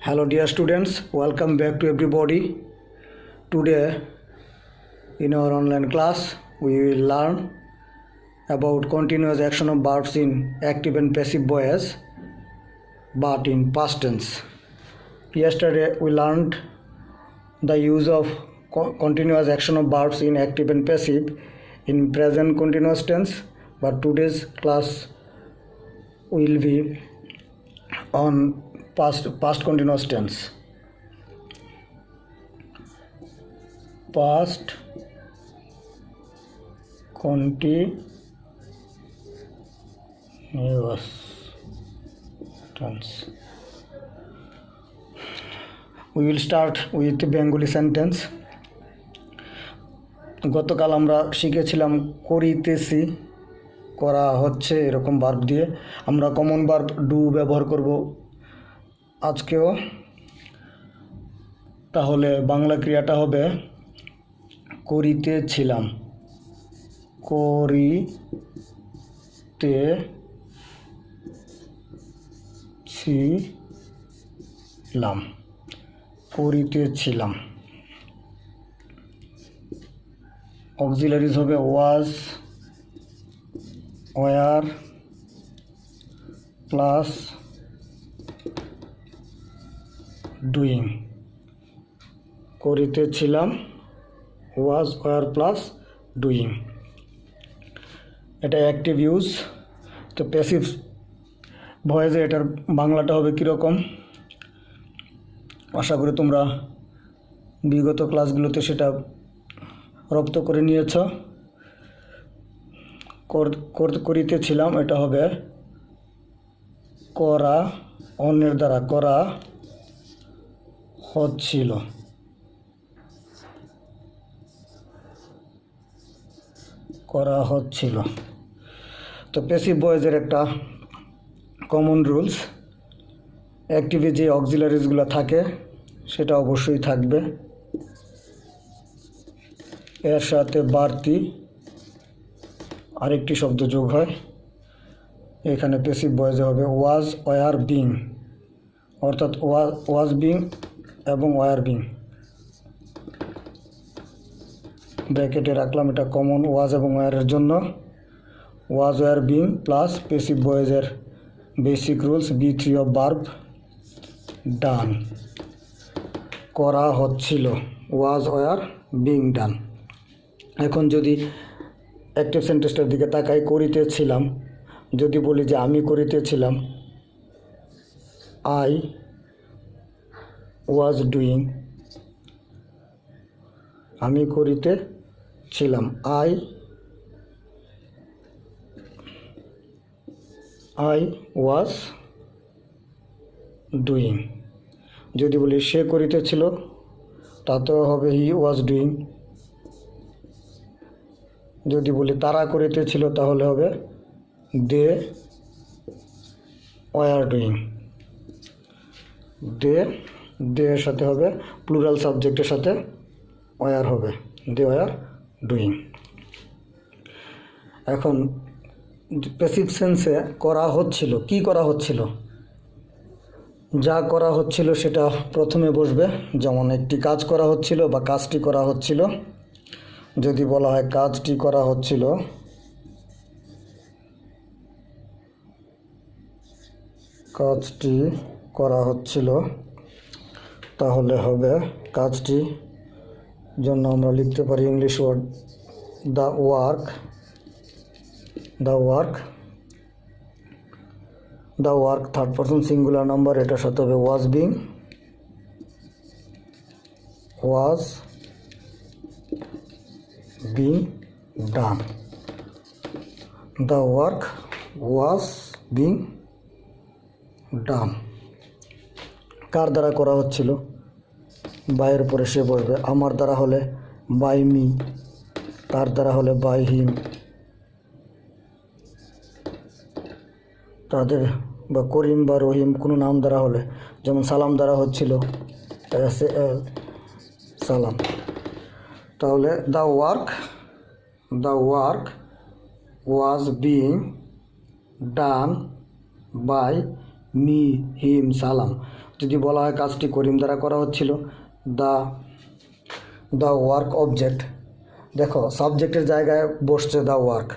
Hello dear students, welcome back to everybody. Today in our online class we will learn about continuous action of verbs in active and passive voice but in past tense. Yesterday we learned the use of continuous action of verbs in active and passive in present continuous tense, but today's class will be on past continuous tense. Past continuous tense. We will start with Bengali sentence. গতকাল আমরা শিখেছিলাম করিতেছি, করা হচ্ছে, এরকম verb দিয়ে আমরা common verb do ব্যবহার করব আজকেও। তাহলে বাংলা ক্রিয়াটা হবে করিতেছিলাম, করিতেছিলাম। অক্সিলারিজ হবে ওয়াজ, ওয়ার প্লাস ডুইং। করিতেছিলাম, ওয়াজ, ওয়ার প্লাস ডুইং। এটা অ্যাক্টিভ ইউজ। তো প্যাসিভ ভয়েসে এটার বাংলাটা হবে কীরকম, আশা করি তোমরা বিগত ক্লাসগুলোতে সেটা রপ্ত করে নিয়েছ। করিতেছিলাম এটা হবে করা, অন্যের দ্বারা করা হচ্ছিল। করা হচ্ছিল। তো প্যাসিভ ভয়েসের একটা কমন রুলস, অ্যাক্টিভে যে অক্সিলারিজগুলো থাকে সেটা অবশ্যই থাকবে, এর সাথে বাড়তি আরেকটি শব্দ যোগ হয়। এখানে প্যাসিভ ভয়েসে হবে ওয়াজ, ওয়ার, বিং, অর্থাৎ ওয়াজ বিং এবং ওয়ার বিং। ব্র্যাকেটে রাখলাম, এটা কমন ওয়াজ এবং ওয়ারের জন্য। Was, were, being plus passive ভয়েসের basic rules B3 of verb done. করা হচ্ছিল, ওয়াজ, ওয়ার, বিং, ডান। এখন যদি অ্যাক্টিভ সেন্টেন্সটার দিকে তাকাই, করিতেছিলাম, যদি বলি যে আমি করিতেছিলাম, আই ওয়াজ ডুইং, আমি করিতেছিলাম, আই ওয়াজ ডুইং। যদি বলি সে করিতেছিল, তাতেও হবে হি ওয়াজ ডুইং। যদি বলি তারা করিতেছিল, তাহলে হবে দে ওয়ার ডুইং। দে এর সাথে হবে প্লুরাল সাবজেক্টের সাথে ওয়ার হবে, দে ওয়ার ডুইং। এখন প্যাসিভ সেন্সে করা হচ্ছিল, কি করা হচ্ছিল, যা করা হচ্ছিল সেটা প্রথমে বসবে। যেমন একটি কাজ করা হচ্ছিল বা কাজটি করা হচ্ছিল। যদি বলা হয় কাজটি করা হচ্ছিল, কাজটি করা হচ্ছিল, তাহলে হবে কাজটি জন্য আমরা লিখতে পারি English word the work. Third person singular number, এটার সাথে হবে was being, done. The work was being done. কার দ্বারা করা হচ্ছিল, বাইয়ের পরে সে বসবে। আমার দ্বারা হলে বাই মি, তার দ্বারা হলে বাই হিম। তাদের বা করিম বা রহিম কোনো নাম দ্বারা হলে, যেমন সালাম দ্বারা হচ্ছিল, সালাম। তাহলে the work was being done by me, him, Salam. যদি বলা হয় কাজটি করিম দ্বারা করা হচ্ছিল, দ্য ওয়ার্ক অবজেক্ট, দেখো সাবজেক্টের জায়গায় বসছে দ্য ওয়ার্ক।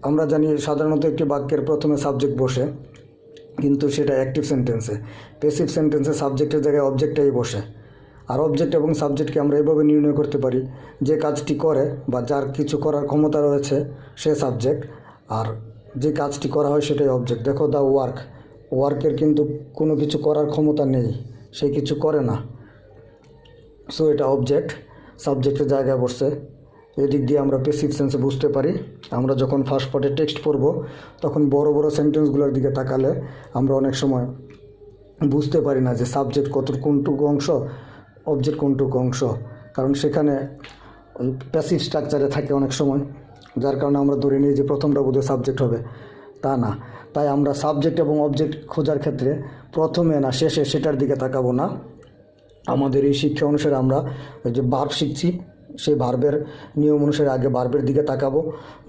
আমরা জানি সাধারণত একটি বাক্যের প্রথমে সাবজেক্ট বসে, কিন্তু সেটা অ্যাক্টিভ সেন্টেন্সে। প্যাসিভ সেন্টেন্সে সাবজেক্টের জায়গায় অবজেক্টটাই বসে। আর অবজেক্ট এবং সাবজেক্টকে আমরা এভাবে নির্ণয় করতে পারি, যে কাজটি করে বা যার কিছু করার ক্ষমতা রয়েছে সে সাবজেক্ট, আর যে কাজটি করা হয় সেটাই অবজেক্ট। দেখো দ্য ওয়ার্ক, ওয়ার্কের কিন্তু কোনো কিছু করার ক্ষমতা নেই, সে কিছু করে না, সো এটা অবজেক্ট, সাবজেক্টের জায়গায় বসছে। এদিক দিয়ে আমরা প্যাসিভ সেন্সে বুঝতে পারি। আমরা যখন ফার্স্ট পার্টে টেক্সট পড়ব তখন বড় বড় সেন্টেন্সগুলোর দিকে তাকালে আমরা অনেক সময় বুঝতে পারি না যে সাবজেক্ট কোনটুকু অংশ, অবজেক্ট কোনটুকু অংশ, কারণ সেখানে ওই প্যাসিভ স্ট্রাকচারে থাকে অনেক সময়, যার কারণে আমরা ধরে নিই যে প্রথমটা বোধহয় সাবজেক্ট হবে, তা না। তাই আমরা সাবজেক্ট এবং অবজেক্ট খোঁজার ক্ষেত্রে প্রথমে না শেষে সেটার দিকে তাকাবো না। আমাদের এই শিক্ষা অনুসারে আমরা ওই যে ভার্ব শিখছি, সেই ভার্বের নিয়ম অনুসারে আগে ভার্বের দিকে তাকাবো,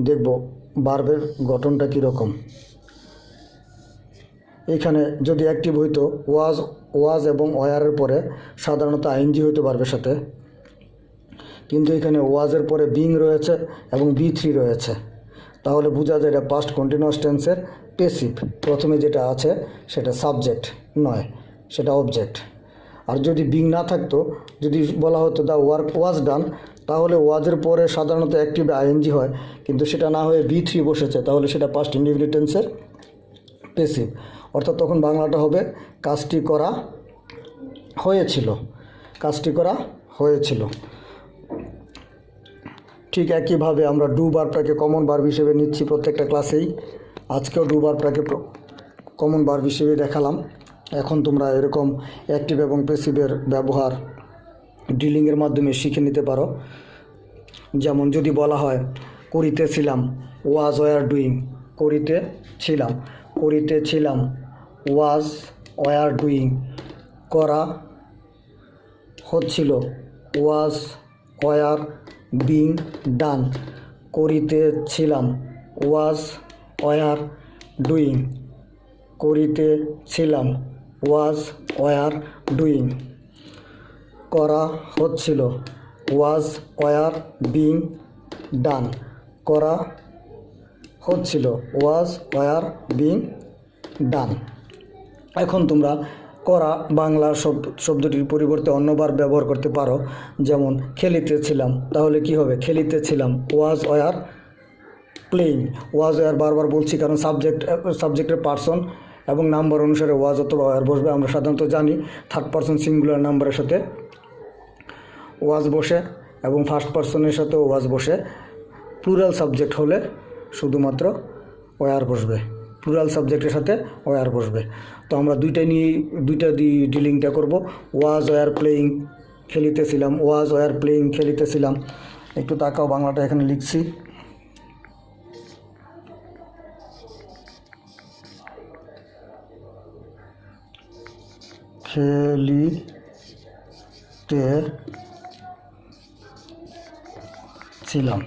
দেখব ভার্বের গঠনটা কীরকম। এখানে যদি অ্যাক্টিভ হইতো ওয়াজ এবং ওয়ারের পরে সাধারণত আইএনজি হইতো ভার্বের সাথে, কিন্তু এখানে ওয়াজের পরে বিং রয়েছে এবং B3 রয়েছে, তাহলে বোঝা যায় এটা পাস্ট কন্টিনিউয়াস টেন্সের প্যাসিভ। প্রথমে যেটা আছে সেটা সাবজেক্ট নয়, সেটা অবজেক্ট। আর যদি বিং না থাকতো, যদি বলা হতো দ্য ওয়ার্ক ওয়াজ ডান, তাহলে ওয়াজের পরে সাধারণত অ্যাক্টিভ আইএনজি হয়, কিন্তু সেটা না হয়ে B3 বসেছে, তাহলে সেটা পাস্ট ইনডিফিনিট টেন্সের প্যাসিভ। অর্থাৎ তখন বাংলাটা হবে কাজটি করা হয়েছিল, কাজটি করা হয়েছিল। ঠিক একইভাবে আমরা ডু ভার্বটাকে কমন ভার্ব হিসেবে নিচ্ছি প্রত্যেকটা ক্লাসেই। আজকেও ডু ভার্বটাকে কমন ভার্ব হিসেবে দেখালাম। এখন তোমরা এরকম অ্যাক্টিভ এবং প্যাসিভের ব্যবহার ডিলিংয়ের মাধ্যমে শিখে নিতে পারো। যেমন যদি বলা হয় করিতেছিলাম, ওয়াজ ওয়ার ডুইং, করিতেছিলাম, করিতেছিলাম, ওয়াজ ওয়ার ডুইং, করা হচ্ছিল, ওয়াজ ওয়ার বিং ডান, করিতেছিলাম, ওয়াজ ওয়ার ডুইং, করিতেছিলাম, ওয়াজ ওয়ার ডুইং, করা হচ্ছিল, ওয়াজ ওয়ার বিং ডান, করা হচ্ছিল, ওয়াজ ওয়ার বিং ডান। এখন তোমরা করা বাংলা শব্দটির পরিবর্তে অন্য ভার্ব ব্যবহার করতে পারো। যেমন খেলিতেছিলাম, তাহলে কি হবে? খেলিতেছিলাম, was were playing. Was were বারবার বলছি কারণ সাবজেক্টের পার্সন এবং নাম্বার অনুসারে ওয়াজ অথবা ওয়ার বসবে। আমরা সাধারণত জানি থার্ড পার্সন সিঙ্গুলার নাম্বারের সাথে ওয়াজ বসে এবং ফার্স্ট পার্সনের সাথে ওয়াজ বসে। প্লুরাল সাবজেক্ট হলে শুধুমাত্র ওয়ার বসবে, প্লুরাল সাবজেক্টের সাথে ওয়ার বসবে। তো আমরা দুইটা দিয়ে ডিলিংটা করব। ওয়াজ ওয়ার প্লেইং, খেলিতেছিলাম, ওয়াজ ওয়ার প্লেইং, খেলিতেছিলাম। একটু তাকাও, বাংলাটা এখানে লিখছি। খেলিতেছিলাম।